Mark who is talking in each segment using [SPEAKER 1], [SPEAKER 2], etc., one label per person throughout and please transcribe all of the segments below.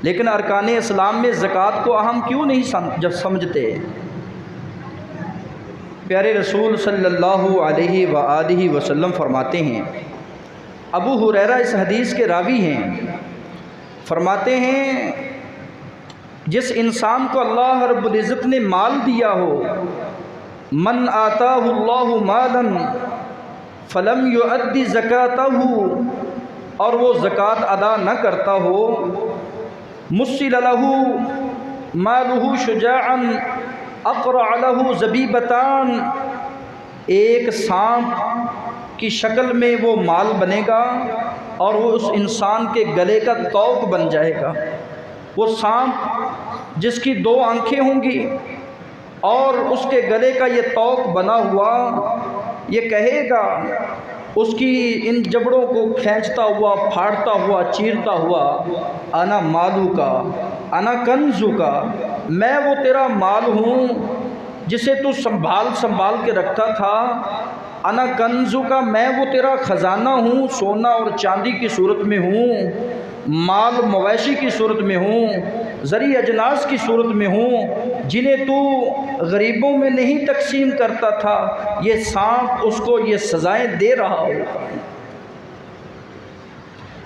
[SPEAKER 1] لیکن ارکان اسلام میں زکوٰۃ کو اہم کیوں نہیں سمجھتے؟ پیارے رسول صلی اللہ علیہ وآلہ وسلم فرماتے ہیں، ابو ہریرہ اس حدیث کے راوی ہیں، فرماتے ہیں جس انسان کو اللہ رب العزت نے مال دیا ہو، من آتاہ اللہ مالا فلم یؤدی زکاتہ، اور وہ زکوٰۃ ادا نہ کرتا ہو، مثل لہ مالہ شجاعا اقرع لہ زبیبتان، ایک سانپ کی شکل میں وہ مال بنے گا اور وہ اس انسان کے گلے کا طوق بن جائے گا۔ وہ سانپ جس کی 2 آنکھیں ہوں گی اور اس کے گلے کا یہ طوق بنا ہوا، یہ کہے گا اس کی ان جبڑوں کو کھینچتا ہوا، پھاڑتا ہوا، چیرتا ہوا، انا مالو کا انا کنزو کا، میں وہ تیرا مال ہوں جسے تو سنبھال کے رکھتا تھا، انا کنزو کا، میں وہ تیرا خزانہ ہوں، سونا اور چاندی کی صورت میں ہوں، مال مویشی کی صورت میں ہوں، زرعی اجناس کی صورت میں ہوں، جنہیں تو غریبوں میں نہیں تقسیم کرتا تھا، یہ سانپ اس کو یہ سزائیں دے رہا ہو۔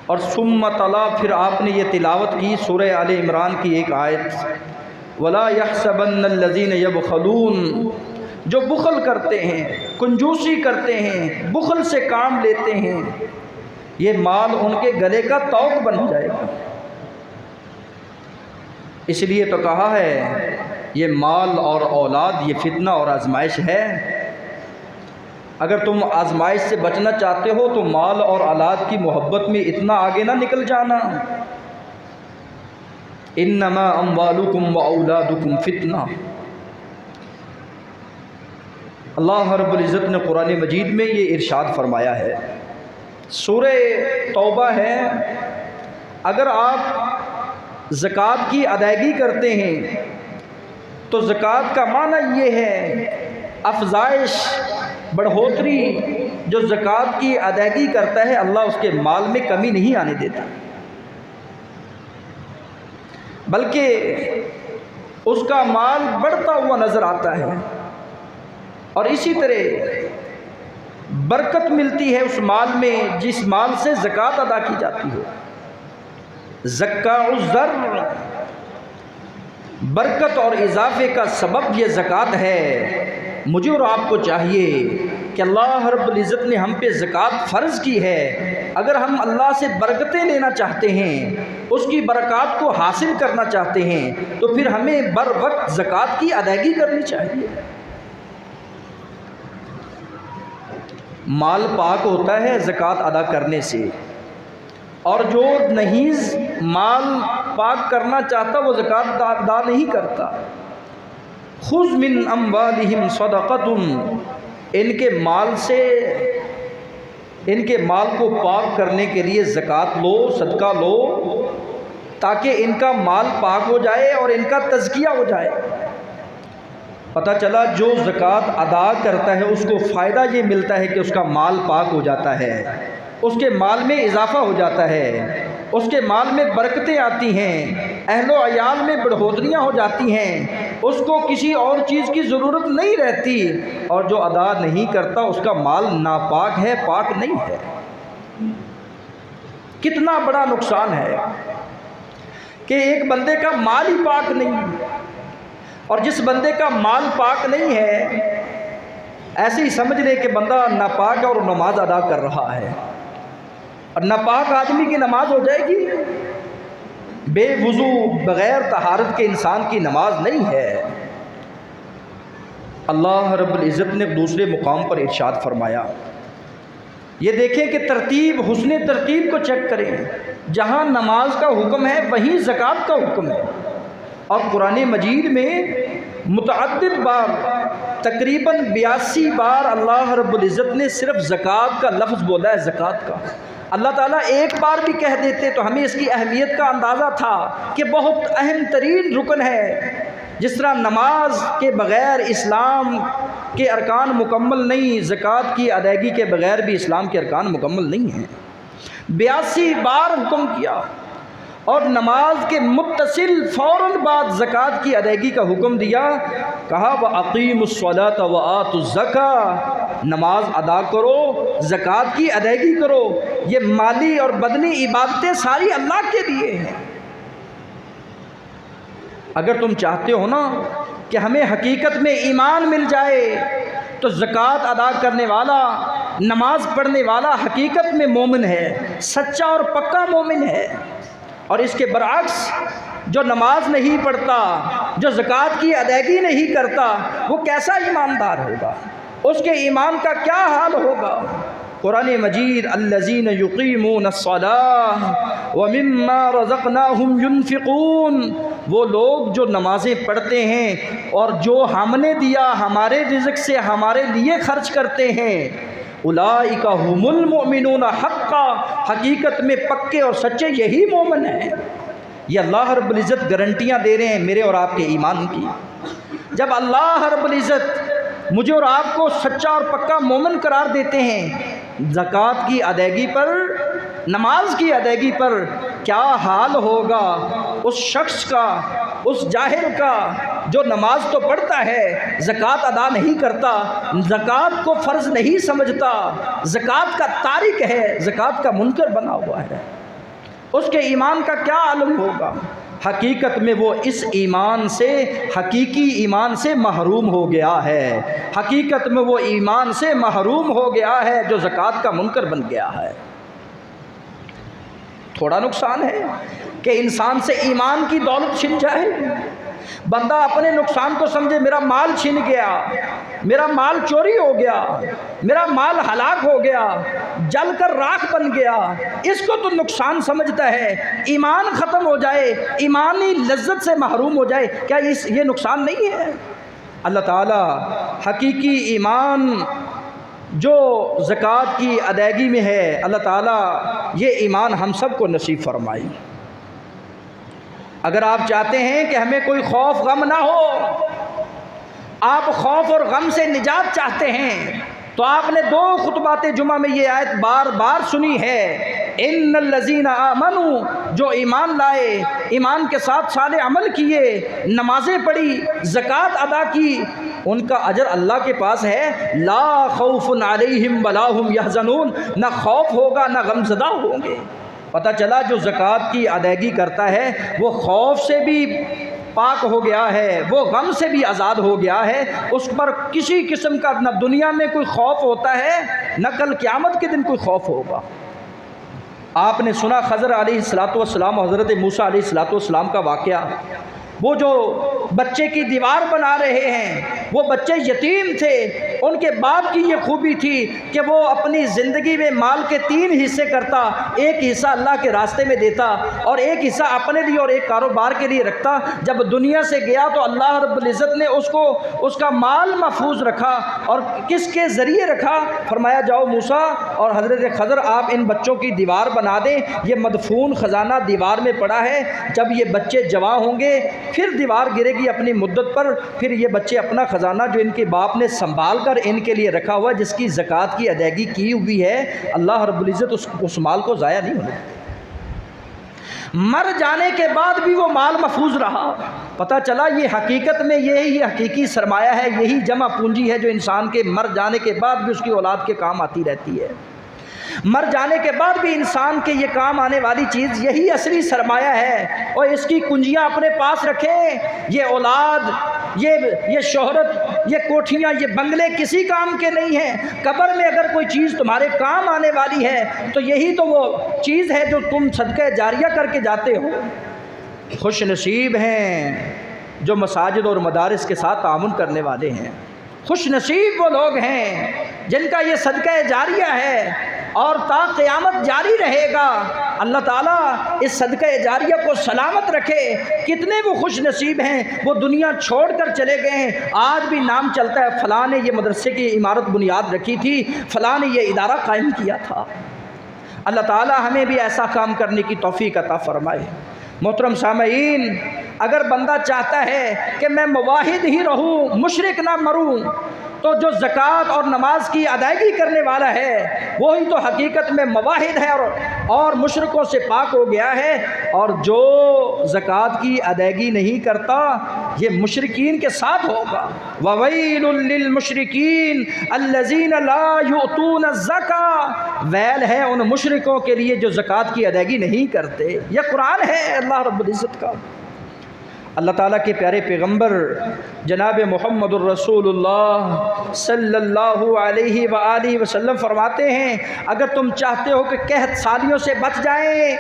[SPEAKER 1] اور ثم تلا، پھر آپ نے یہ تلاوت کی سورہ آل عمران کی ایک آیت، وَلَا يَحْسَبَنَّ الَّذِينَ يَبْخَلُونَ، جو بخل کرتے ہیں، کنجوسی کرتے ہیں، بخل سے کام لیتے ہیں، یہ مال ان کے گلے کا طوق بن جائے گا۔ اس لیے تو کہا ہے یہ مال اور اولاد یہ فتنہ اور آزمائش ہے، اگر تم آزمائش سے بچنا چاہتے ہو تو مال اور اولاد کی محبت میں اتنا آگے نہ نکل جانا۔ انما اموالکم واولادکم فتنہ، اللہ رب العزت نے قرآن مجید میں یہ ارشاد فرمایا ہے، سورہ توبہ ہے، اگر آپ زکوٰۃ کی ادائیگی کرتے ہیں تو زکوٰۃ کا معنی یہ ہے افزائش، بڑھوتری۔ جو زکوٰۃ کی ادائیگی کرتا ہے اللہ اس کے مال میں کمی نہیں آنے دیتا، بلکہ اس کا مال بڑھتا ہوا نظر آتا ہے، اور اسی طرح برکت ملتی ہے اس مال میں جس مال سے زکوٰۃ ادا کی جاتی ہو۔ زکاء الزر، برکت اور اضافے کا سبب یہ زکوٰۃ ہے۔ مجھے اور آپ کو چاہیے کہ اللہ رب العزت نے ہم پہ زکوٰۃ فرض کی ہے، اگر ہم اللہ سے برکتیں لینا چاہتے ہیں، اس کی برکات کو حاصل کرنا چاہتے ہیں، تو پھر ہمیں بر وقت زکوٰۃ کی ادائیگی کرنی چاہیے۔ مال پاک ہوتا ہے زکوٰۃ ادا کرنے سے، اور جو نہیں مال پاک کرنا چاہتا وہ زکوٰۃ ادا نہیں کرتا۔ خذ من اموالہم صدقۃ، ان کے مال سے، ان کے مال کو پاک کرنے کے لیے زکوٰۃ لو، صدقہ لو، تاکہ ان کا مال پاک ہو جائے اور ان کا تزکیہ ہو جائے۔ پتہ چلا جو زکوٰۃ ادا کرتا ہے اس کو فائدہ یہ ملتا ہے کہ اس کا مال پاک ہو جاتا ہے، اس کے مال میں اضافہ ہو جاتا ہے، اس کے مال میں برکتیں آتی ہیں، اہل و عیال میں بڑھوتریاں ہو جاتی ہیں، اس کو کسی اور چیز کی ضرورت نہیں رہتی۔ اور جو ادا نہیں کرتا اس کا مال ناپاک ہے، پاک نہیں ہے۔ کتنا بڑا نقصان ہے کہ ایک بندے کا مال ہی پاک نہیں، اور جس بندے کا مال پاک نہیں ہے ایسے ہی سمجھ لے کہ بندہ ناپاک ہے اور نماز ادا کر رہا ہے، اور ناپاک آدمی کی نماز ہو جائے گی؟ بے وضو بغیر طہارت کے انسان کی نماز نہیں ہے۔ اللہ رب العزت نے دوسرے مقام پر ارشاد فرمایا، یہ دیکھیں کہ ترتیب، حسن ترتیب کو چیک کریں، جہاں نماز کا حکم ہے وہیں زکوٰۃ کا حکم ہے، اور قرآن مجید میں متعدد بار، تقریباً 82 بار اللہ رب العزت نے صرف زکوٰۃ کا لفظ بولا ہے، زکوٰۃ کا۔ اللہ تعالیٰ ایک بار بھی کہہ دیتے تو ہمیں اس کی اہمیت کا اندازہ تھا کہ بہت اہم ترین رکن ہے۔ جس طرح نماز کے بغیر اسلام کے ارکان مکمل نہیں، زکوٰۃ کی ادائیگی کے بغیر بھی اسلام کے ارکان مکمل نہیں ہیں۔ 82 بار حکم کیا، اور نماز کے متصل فوراً بعد زکوٰۃ کی ادائیگی کا حکم دیا، کہا وَأَقِیمُوا الصَّلَاةَ وَآتُوا الزَّکَاةَ، نماز ادا کرو، زکوٰۃ کی ادائیگی کرو۔ یہ مالی اور بدنی عبادتیں ساری اللہ کے لیے ہیں۔ اگر تم چاہتے ہو نا کہ ہمیں حقیقت میں ایمان مل جائے تو زکوٰۃ ادا کرنے والا، نماز پڑھنے والا حقیقت میں مومن ہے، سچا اور پکا مومن ہے۔ اور اس کے برعکس جو نماز نہیں پڑھتا، جو زکوٰۃ کی ادائیگی نہیں کرتا، وہ کیسا ایماندار ہوگا؟ اس کے ایمان کا کیا حال ہوگا؟ قرآن مجید الذین یقیمون الصلاۃ ومما رزقناہم ینفقون، وہ لوگ جو نمازیں پڑھتے ہیں اور جو ہم نے دیا ہمارے رزق سے ہمارے لیے خرچ کرتے ہیں، اولئک ھم المؤمنون حقا، حقیقت میں پکے اور سچے یہی مومن ہیں۔ یہ اللہ رب العزت گارنٹیاں دے رہے ہیں میرے اور آپ کے ایمان کی۔ جب اللہ رب العزت مجھے اور آپ کو سچا اور پکا مومن قرار دیتے ہیں، زکوٰۃ کی ادائیگی پر، نماز کی ادائیگی پر کیا حال ہوگا اس شخص کا، اس جاہل کا جو نماز تو پڑھتا ہے، زکوٰۃ ادا نہیں کرتا، زکوٰۃ کو فرض نہیں سمجھتا، زکوٰۃ کا تارک ہے، زکوٰۃ کا منکر بنا ہوا ہے۔ اس کے ایمان کا کیا عالم ہوگا؟ حقیقت میں وہ اس ایمان سے، حقیقی ایمان سے محروم ہو گیا ہے۔ حقیقت میں وہ ایمان سے محروم ہو گیا ہے جو زکوٰۃ کا منکر بن گیا ہے۔ تھوڑا نقصان ہے کہ انسان سے ایمان کی دولت چھن جائے، بندہ اپنے نقصان کو سمجھے، میرا مال چھن گیا، میرا مال چوری ہو گیا، میرا مال ہلاک ہو گیا، جل کر راکھ بن گیا، اس کو تو نقصان سمجھتا ہے۔ ایمان ختم ہو جائے، ایمانی لذت سے محروم ہو جائے، کیا یہ نقصان نہیں ہے؟ اللہ تعالی حقیقی ایمان جو زکوٰۃ کی ادائیگی میں ہے، اللہ تعالیٰ یہ ایمان ہم سب کو نصیب فرمائے۔ اگر آپ چاہتے ہیں کہ ہمیں کوئی خوف غم نہ ہو، آپ خوف اور غم سے نجات چاہتے ہیں، تو آپ نے 2 خطبات جمعہ میں یہ آیت بار بار سنی ہے، ان الذین آمنوا، جو ایمان لائے، ایمان کے ساتھ صالح عمل کیے، نمازیں پڑھی، زکوٰۃ ادا کی، ان کا اجر اللہ کے پاس ہے۔ لا خوف علیہم ولا ھم یحزنون، نہ خوف ہوگا نہ غم زدہ ہوں گے۔ پتہ چلا جو زکوٰۃ کی ادائیگی کرتا ہے وہ خوف سے بھی پاک ہو گیا ہے، وہ غم سے بھی آزاد ہو گیا ہے، اس پر کسی قسم کا نہ دنیا میں کوئی خوف ہوتا ہے نہ کل قیامت کے دن کوئی خوف ہوگا۔ آپ نے سنا خضر علیہ الصلوۃ والسلام اور حضرت موسیٰ علیہ الصلوۃ والسلام کا واقعہ، وہ جو بچے کی دیوار بنا رہے ہیں، وہ بچے یتیم تھے، ان کے باپ کی یہ خوبی تھی کہ وہ اپنی زندگی میں مال کے 3 حصے کرتا، ایک حصہ اللہ کے راستے میں دیتا اور ایک حصہ اپنے لیے اور ایک کاروبار کے لیے رکھتا۔ جب دنیا سے گیا تو اللہ رب العزت نے اس کا مال محفوظ رکھا، اور کس کے ذریعے رکھا؟ فرمایا جاؤ موسیٰ اور حضرت خضر آپ ان بچوں کی دیوار بنا دیں، یہ مدفون خزانہ دیوار میں پڑا ہے، جب یہ بچے جوان ہوں گے پھر دیوار گرے گی اپنی مدت پر، پھر یہ بچے اپنا خزانہ جو ان کے باپ نے سنبھال کر ان کے لیے رکھا ہوا، جس کی زکوٰۃ کی ادائیگی کی ہوئی ہے، اللہ رب العزت اس مال کو ضائع نہیں ہونے دیتا۔ مر جانے کے بعد بھی وہ مال محفوظ رہا۔ پتہ چلا یہ حقیقت میں یہی حقیقی سرمایہ ہے، یہی جمع پونجی ہے جو انسان کے مر جانے کے بعد بھی اس کی اولاد کے کام آتی رہتی ہے۔ مر جانے کے بعد بھی انسان کے یہ کام آنے والی چیز یہی اصلی سرمایہ ہے، اور اس کی کنجیاں اپنے پاس رکھیں۔ یہ اولاد، یہ شہرت، یہ کوٹھیاں، یہ بنگلے کسی کام کے نہیں ہیں۔ قبر میں اگر کوئی چیز تمہارے کام آنے والی ہے تو یہی تو وہ چیز ہے جو تم صدقہ جاریہ کر کے جاتے ہو۔ خوش نصیب ہیں جو مساجد اور مدارس کے ساتھ تعاون کرنے والے ہیں، خوش نصیب وہ لوگ ہیں جن کا یہ صدقہ جاریہ ہے اور تا قیامت جاری رہے گا۔ اللہ تعالیٰ اس صدقہ جاریہ کو سلامت رکھے۔ کتنے وہ خوش نصیب ہیں، وہ دنیا چھوڑ کر چلے گئے ہیں، آج بھی نام چلتا ہے فلاں نے یہ مدرسے کی عمارت بنیاد رکھی تھی، فلاں نے یہ ادارہ قائم کیا تھا۔ اللہ تعالیٰ ہمیں بھی ایسا کام کرنے کی توفیق عطا فرمائے۔ محترم سامعین، اگر بندہ چاہتا ہے کہ میں موحد ہی رہوں، مشرک نہ مروں، تو جو زکوٰۃ اور نماز کی ادائیگی کرنے والا ہے وہی تو حقیقت میں موحد ہے اور مشرکوں سے پاک ہو گیا ہے، اور جو زکوٰۃ کی ادائیگی نہیں کرتا یہ مشرکین کے ساتھ ہوگا۔ وَوَيْلٌ لِّلْمُشْرِكِينَ الَّذِينَ لَا يُؤْتُونَ الزَّكَاةَ، ویل ہے ان مشرکوں کے لیے جو زکوٰۃ کی ادائیگی نہیں کرتے۔ یہ قرآن ہے اللہ رب العزت کا۔ اللہ تعالیٰ کے پیارے پیغمبر جناب محمد الرسول اللہ صلی اللہ علیہ وآلہ وسلم فرماتے ہیں اگر تم چاہتے ہو کہ قحط سالیوں سے بچ جائیں،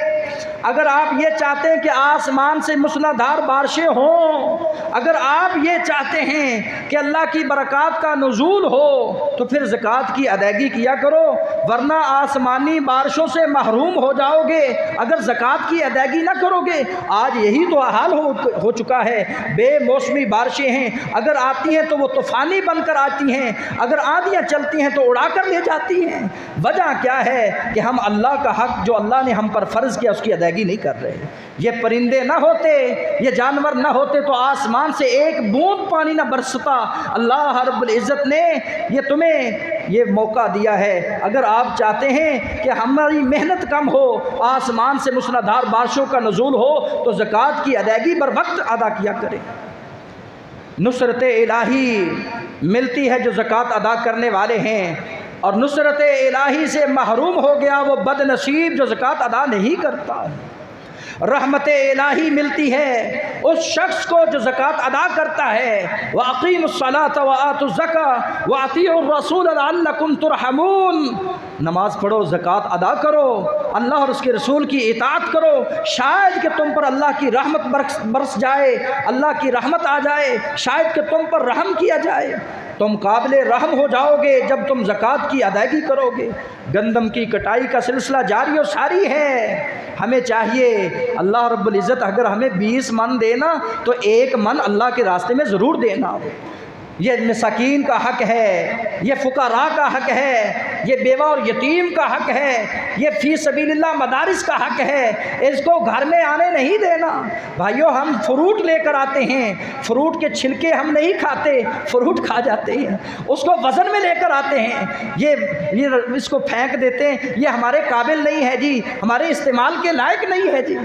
[SPEAKER 1] اگر آپ یہ چاہتے ہیں کہ آسمان سے موسلا دھار بارشیں ہوں، اگر آپ یہ چاہتے ہیں کہ اللہ کی برکات کا نزول ہو تو پھر زکوٰۃ کی ادائیگی کیا کرو، ورنہ آسمانی بارشوں سے محروم ہو جاؤ گے اگر زکوٰۃ کی ادائیگی نہ کرو گے۔ آج یہی تو حال ہو چکا ہے، بے موسمی بارشیں ہیں، اگر آتی ہیں تو وہ طوفانی بن کر آتی ہیں، اگر آندیاں چلتی ہیں تو اڑا کر لے جاتی ہیں۔ وجہ کیا ہے کہ ہم اللہ کا حق جو اللہ نے ہم پر فرض کیا اس کی ادائیگی نہیں کر رہے۔ یہ پرندے نہ ہوتے، یہ جانور نہ ہوتے تو آسمان سے ایک بوند پانی نہ برستا۔ اللہ رب العزت نے یہ تمہیں یہ موقع دیا ہے، اگر آپ چاہتے ہیں کہ ہماری محنت کم ہو، آسمان سے موسلادھار بارشوں کا نزول ہو تو زکوٰۃ کی ادائیگی بر وقت ادا کیا کریں۔ نصرت الہی ملتی ہے جو زکوٰۃ ادا کرنے والے ہیں، اور نصرت الہی سے محروم ہو گیا وہ بد نصیب جو زکوٰۃ ادا نہیں کرتا۔ رحمت الہی ملتی ہے اس شخص کو جو زکوٰۃ ادا کرتا ہے۔ وَأَقِيمُوا الصَّلَاةَ وَآتُوا الزَّكَاةَ وَأَطِيعُوا الرَّسُولَ لَعَلَّكُمْ تُرْحَمُونَ، نماز پڑھو، زکوٰۃ ادا کرو، اللہ اور اس کے رسول کی اطاعت کرو، شاید کہ تم پر اللہ کی رحمت برس جائے، اللہ کی رحمت آ جائے، شاید کہ تم پر رحم کیا جائے، تم قابل رحم ہو جاؤ گے جب تم زکوٰۃ کی ادائیگی کرو گے۔ گندم کی کٹائی کا سلسلہ جاری و ساری ہے، ہمیں چاہیے اللہ رب العزت اگر ہمیں 20 من دینا تو 1 من اللہ کے راستے میں ضرور دینا۔ یہ مساکین کا حق ہے، یہ فقراء کا حق ہے، یہ بیوہ اور یتیم کا حق ہے، یہ فی سبیل اللہ مدارس کا حق ہے، اس کو گھر میں آنے نہیں دینا۔ بھائیو ہم فروٹ لے کر آتے ہیں، فروٹ کے چھلکے ہم نہیں کھاتے، فروٹ کھا جاتے ہیں، اس کو وزن میں لے کر آتے ہیں، یہ اس کو پھینک دیتے ہیں، یہ ہمارے قابل نہیں ہے جی، ہمارے استعمال کے لائق نہیں ہے جی،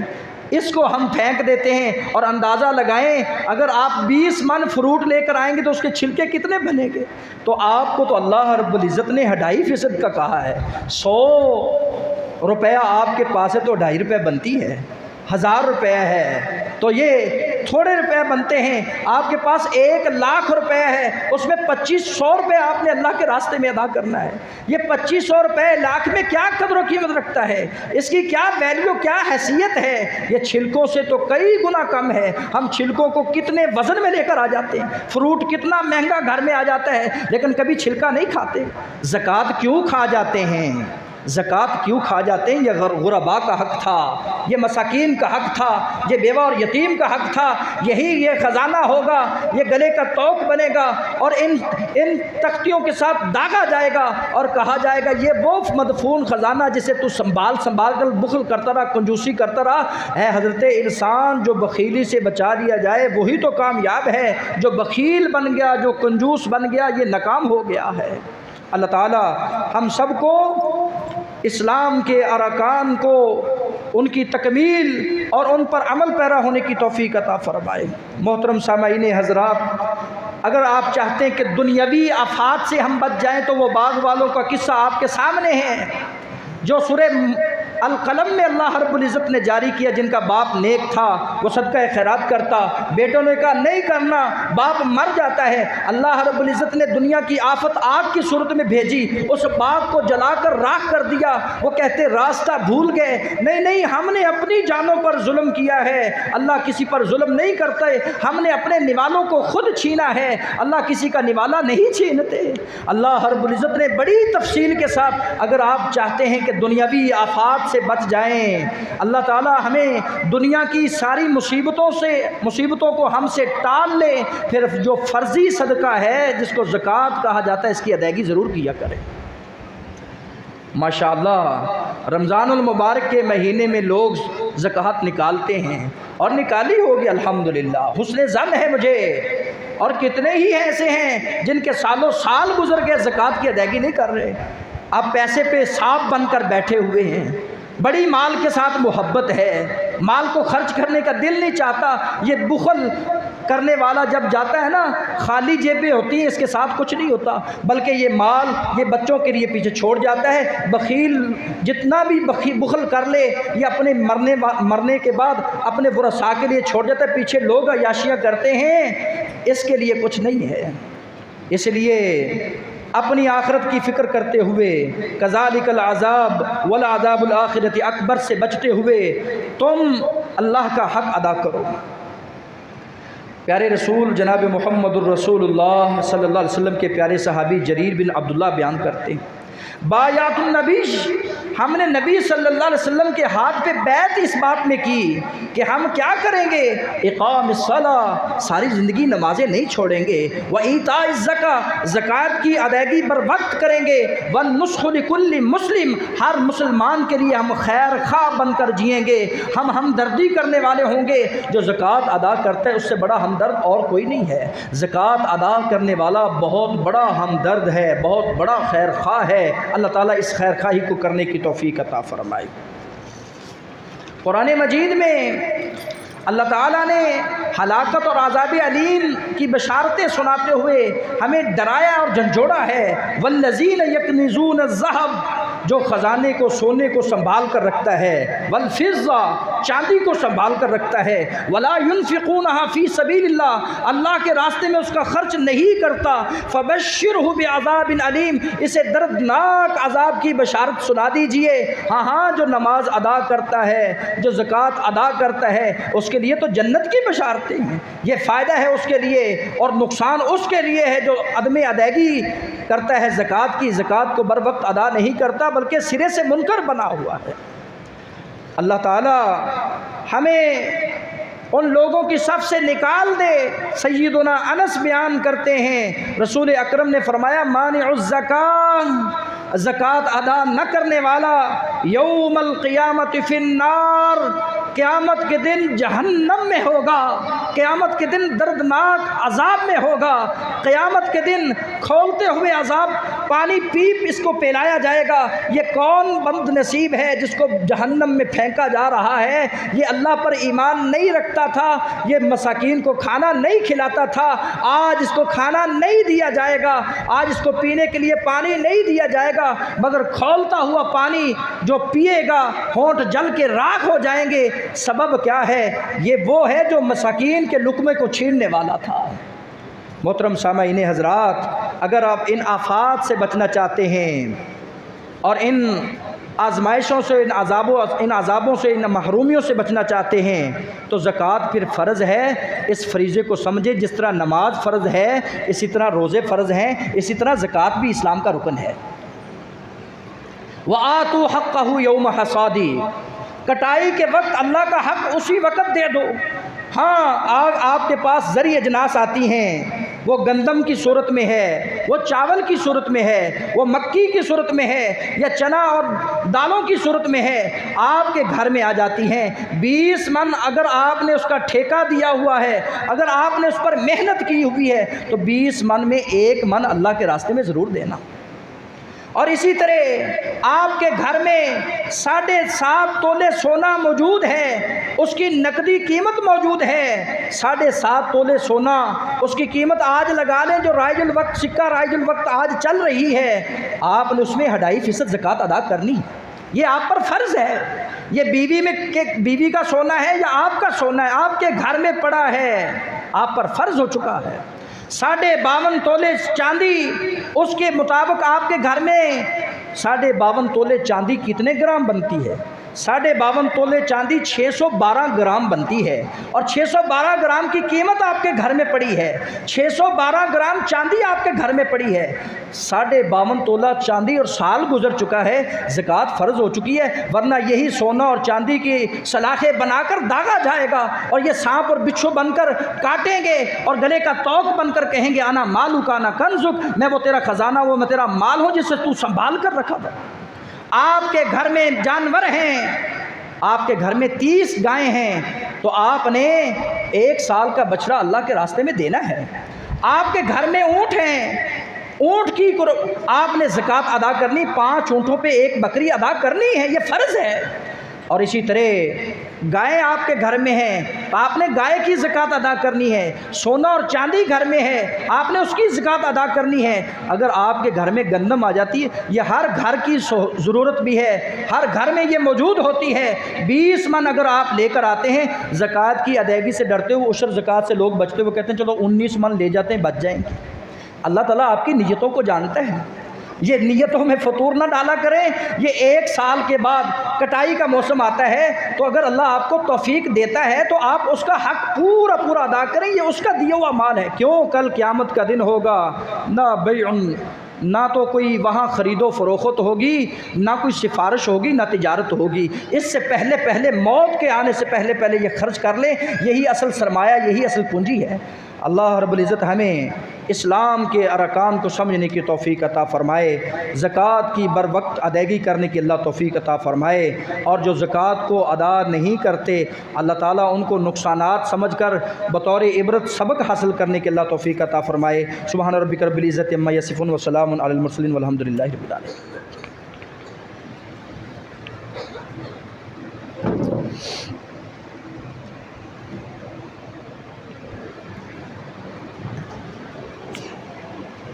[SPEAKER 1] اس کو ہم پھینک دیتے ہیں۔ اور اندازہ لگائیں اگر آپ 20 من فروٹ لے کر آئیں گے تو اس کے چھلکے کتنے بنیں گے؟ تو آپ کو تو اللہ رب العزت نے 2.5% کا کہا ہے، 100 روپیہ آپ کے پاس ہے تو 2.5 روپے بنتی ہے، 1000 روپے ہے تو یہ تھوڑے روپے بنتے ہیں، آپ کے پاس 1,00,000 روپے ہے، اس میں 2500 روپے آپ نے اللہ کے راستے میں ادا کرنا ہے۔ یہ 2500 روپے لاکھ میں کیا قدر و قیمت رکھتا ہے، اس کی کیا ویلیو، کیا حیثیت ہے؟ یہ چھلکوں سے تو کئی گنا کم ہے۔ ہم چھلکوں کو کتنے وزن میں لے کر آ جاتے ہیں، فروٹ کتنا مہنگا گھر میں آ جاتا ہے لیکن کبھی چھلکا نہیں کھاتے۔ زکوٰۃ کیوں کھا جاتے ہیں؟ زکوٰۃ کیوں کھا جاتے ہیں؟ یہ غرباء کا حق تھا، یہ مساکین کا حق تھا، یہ بیوہ اور یتیم کا حق تھا، یہ خزانہ ہوگا، یہ گلے کا توق بنے گا اور ان تختیوں کے ساتھ داغا جائے گا اور کہا جائے گا یہ وہ مدفون خزانہ جسے تو سنبھال کر بخل کرتا رہا، کنجوسی کرتا رہا ہے۔ حضرت انسان جو بخیلی سے بچا لیا جائے وہی تو کامیاب ہے، جو بخیل بن گیا، جو کنجوس بن گیا یہ ناکام ہو گیا ہے۔ اللہ تعالی ہم سب کو اسلام کے ارکان کو ان کی تکمیل اور ان پر عمل پیرا ہونے کی توفیق عطا فرمائے۔ محترم سامعین حضرات، اگر آپ چاہتے ہیں کہ دنیاوی آفات سے ہم بچ جائیں تو وہ باغ والوں کا قصہ آپ کے سامنے ہے جو سورہ القلم میں اللہ رب العزت نے جاری کیا۔ جن کا باپ نیک تھا وہ صدقہ خیرات کرتا، بیٹوں نے کہا نہیں کرنا، باپ مر جاتا ہے، اللہ رب العزت نے دنیا کی آفت آگ کی صورت میں بھیجی، اس باغ کو جلا کر راکھ کر دیا۔ وہ کہتے راستہ بھول گئے، نہیں ہم نے اپنی جانوں پر ظلم کیا ہے، اللہ کسی پر ظلم نہیں کرتے، ہم نے اپنے نوالوں کو خود چھینا ہے، اللہ کسی کا نوالا نہیں چھینتے۔ اللہ رب العزت نے بڑی تفصیل کے ساتھ اگر آپ چاہتے ہیں کہ دنیاوی آفات سے بچ جائیں، اللہ تعالی ہمیں دنیا کی ساری مصیبتوں کو ہم سے ٹال لے، پھر جو فرضی صدقہ ہے جس کو زکوٰۃ کہا جاتا ہے اس کی ادائیگی ضرور کیا کریں۔ ماشاءاللہ رمضان المبارک کے مہینے میں لوگ زکوٰۃ نکالتے ہیں اور نکالی ہوگی الحمدللہ، حسن ظن ہے مجھے اور کتنے ہی ایسے ہیں جن کے سالوں سال گزر گئے زکوٰۃ کی ادائیگی نہیں کر رہے، اب پیسے پہ سانپ بن کر بیٹھے ہوئے ہیں، بڑی مال کے ساتھ محبت ہے، مال کو خرچ کرنے کا دل نہیں چاہتا۔ یہ بخل کرنے والا جب جاتا ہے نا، خالی جیبیں ہوتی ہیں، اس کے ساتھ کچھ نہیں ہوتا، بلکہ یہ مال یہ بچوں کے لیے پیچھے چھوڑ جاتا ہے۔ بخیل جتنا بھی بخل کر لے، یہ اپنے مرنے کے بعد اپنے ورثاء کے لیے چھوڑ جاتا ہے، پیچھے لوگ عیاشیاں کرتے ہیں، اس کے لیے کچھ نہیں ہے۔ اس لیے اپنی آخرت کی فکر کرتے ہوئے کذالک العذاب والعذاب الآخرۃ اکبر سے بچتے ہوئے تم اللہ کا حق ادا کرو۔ پیارے رسول جناب محمد الرسول اللہ صلی اللہ علیہ وسلم کے پیارے صحابی جریر بن عبداللہ بیان کرتے ہیں، بایعت النبی، ہم نے نبی صلی اللہ علیہ وسلم کے ہاتھ پہ بیعت اس بات میں کی کہ ہم کیا کریں گے، اقام الصلاۃ، ساری زندگی نمازیں نہیں چھوڑیں گے، وایتاء الزکاۃ، زکوٰۃ کی ادائیگی بر وقت کریں گے، والنصح لکل مسلم، ہر مسلمان کے لیے ہم خیر خواہ بن کر جئیں گے، ہم ہمدردی کرنے والے ہوں گے۔ جو زکوٰۃ ادا کرتا ہے اس سے بڑا ہمدرد اور کوئی نہیں ہے، زکوٰۃ ادا کرنے والا بہت بڑا ہمدرد ہے، بہت بڑا خیر خواہ ہے۔ اللہ تعالیٰ اس خیر خواہی کو کرنے کی توفیق عطا فرمائے۔ قرآن مجید میں اللہ تعالیٰ نے ہلاکت اور عذاب علیم کی بشارتیں سناتے ہوئے ہمیں ڈرایا اور جھنجھوڑا ہے، والذین یکنزون الذھب، جو خزانے کو سونے کو سنبھال کر رکھتا ہے، والفضہ، چاندی کو سنبھال کر رکھتا ہے، ولا ينفقونها فی سبیل اللہ، اللہ کے راستے میں اس کا خرچ نہیں کرتا، فبشرہ بعذاب علیم، اسے دردناک عذاب کی بشارت سنا دیجئے۔ ہاں جو نماز ادا کرتا ہے، جو زکوٰۃ ادا کرتا ہے، اس کے لیے تو جنت کی بشارتیں ہیں، یہ فائدہ ہے اس کے لیے، اور نقصان اس کے لیے ہے جو عدم ادائیگی کرتا ہے زکوٰۃ کی، زکوٰۃ کو بر وقت ادا نہیں کرتا بلکہ سرے سے منکر بنا ہوا ہے۔ اللہ تعالی ہمیں ان لوگوں کی صف سے نکال دے۔ سیدنا انس بیان کرتے ہیں، رسول اکرم نے فرمایا، مانع الزکاۃ، زکوٰۃ ادا نہ کرنے والا یوم القیامت فی النار، قیامت کے دن جہنم میں ہوگا، قیامت کے دن دردناک عذاب میں ہوگا، قیامت کے دن کھولتے ہوئے عذاب پانی پیپ اس کو پلایا جائے گا۔ یہ کون بد نصیب ہے جس کو جہنم میں پھینکا جا رہا ہے؟ یہ اللہ پر ایمان نہیں رکھتا تھا، یہ مساکین کو کھانا نہیں کھلاتا تھا، آج اس کو کھانا نہیں دیا جائے گا، آج اس کو پینے کے لیے پانی نہیں دیا جائے گا، مگر کھولتا ہوا پانی جو پیے گا ہونٹ جل کے راکھ ہو جائیں گے۔ سبب کیا ہے؟ یہ وہ ہے جو مساکین کے لقمے کو چھیننے والا تھا۔ محترم سامعین حضرات، اگر آپ ان آفات سے بچنا چاہتے ہیں اور ان آزمائشوں سے، ان عذابوں سے، ان محرومیوں سے بچنا چاہتے ہیں تو زکوٰۃ پھر فرض ہے۔ اس فریضے کو سمجھے، جس طرح نماز فرض ہے اسی طرح روزے فرض ہیں، اسی طرح زکوٰۃ بھی اسلام کا رکن ہے۔ وَآتُوا حَقَّهُ يَوْمَ حَصَادِهِ، کٹائی کے وقت اللہ کا حق اسی وقت دے دو۔ ہاں آپ کے پاس زرعی اجناس آتی ہیں، وہ گندم کی صورت میں ہے، وہ چاول کی صورت میں ہے، وہ مکی کی صورت میں ہے، یا چنا اور دالوں کی صورت میں ہے، آپ کے گھر میں آ جاتی ہیں۔ 20 من اگر آپ نے اس کا ٹھیکہ دیا ہوا ہے، اگر آپ نے اس پر محنت کی ہوئی ہے تو 20 من میں 1 من اللہ کے راستے میں ضرور دینا۔ اور اسی طرح آپ کے گھر میں 7.5 تولے سونا موجود ہے، اس کی نقدی قیمت موجود ہے، 7.5 تولے سونا، اس کی قیمت آج لگا لیں جو رائج الوقت سکہ رائج الوقت آج چل رہی ہے، آپ نے اس میں 2.5% زکوٰۃ ادا کرنی، یہ آپ پر فرض ہے۔ یہ بیوی کا سونا ہے یا آپ کا سونا ہے، آپ کے گھر میں پڑا ہے، آپ پر فرض ہو چکا ہے۔ 52.5 تولے چاندی، اس کے مطابق آپ کے گھر میں 52.5 تولے چاندی کتنے گرام بنتی ہے؟ 52.5 تولے چاندی 612 گرام بنتی ہے، اور 612 گرام کی قیمت آپ کے گھر میں پڑی ہے، 612 گرام چاندی آپ کے گھر میں پڑی ہے۔ 52.5 تولہ چاندی اور سال گزر چکا ہے، زکوٰۃ فرض ہو چکی ہے، ورنہ یہی سونا اور چاندی کی سلاخیں بنا کر داغا جائے گا، اور یہ سانپ اور بچھو بن کر کاٹیں گے، اور گلے کا توق بن کر کہیں گے انا مالک انا کنزک، میں وہ تیرا خزانہ، وہ میں تیرا مال ہوں جسے تو سنبھال کر رکھا تھا۔ آپ کے گھر میں جانور ہیں، آپ کے گھر میں 30 گائیں ہیں، تو آپ نے 1 سال کا بچڑا اللہ کے راستے میں دینا ہے۔ آپ کے گھر میں اونٹ ہیں، اونٹ کی آپ نے زکوٰۃ ادا کرنی، 5 اونٹوں پہ 1 بکری ادا کرنی ہے، یہ فرض ہے۔ اور اسی طرح گائے آپ کے گھر میں ہیں، آپ نے گائے کی زکوٰۃ ادا کرنی ہے۔ سونا اور چاندی گھر میں ہے، آپ نے اس کی زکوٰۃ ادا کرنی ہے۔ اگر آپ کے گھر میں گندم آ جاتی ہے، یہ ہر گھر کی ضرورت بھی ہے، ہر گھر میں یہ موجود ہوتی ہے، 20 من اگر آپ لے کر آتے ہیں، زکوٰۃ کی ادائیگی سے ڈرتے ہوئے، عشر زکوٰۃ سے لوگ بچتے ہوئے کہتے ہیں چلو 19 من لے جاتے ہیں، بچ جائیں گے۔ اللہ تعالیٰ آپ کی نیتوں کو جانتا ہے، یہ نیتوں میں فطور نہ ڈالا کریں۔ یہ 1 سال کے بعد کٹائی کا موسم آتا ہے، تو اگر اللہ آپ کو توفیق دیتا ہے تو آپ اس کا حق پورا پورا ادا کریں، یہ اس کا دیا ہوا مال ہے۔ کیوں؟ کل قیامت کا دن ہوگا، نہ بیع، نہ تو کوئی وہاں خرید و فروخت ہوگی، نہ کوئی سفارش ہوگی، نہ تجارت ہوگی۔ اس سے پہلے موت کے آنے سے پہلے یہ خرچ کر لیں، یہی اصل سرمایہ، یہی اصل پونجی ہے۔ اللہ رب العزت ہمیں اسلام کے ارکان کو سمجھنے کی توفیق عطا فرمائے، زکوٰۃ کی بر وقت ادائیگی کرنے کی اللہ توفیق عطا فرمائے، اور جو زکوٰۃ کو ادا نہیں کرتے اللہ تعالیٰ ان کو نقصانات سمجھ کر بطور عبرت سبق حاصل کرنے کی اللہ توفیق عطا فرمائے۔ سبحان ربک رب العزت عما یصفون وسلام علی المرسلین والحمد للہ رب العالمین۔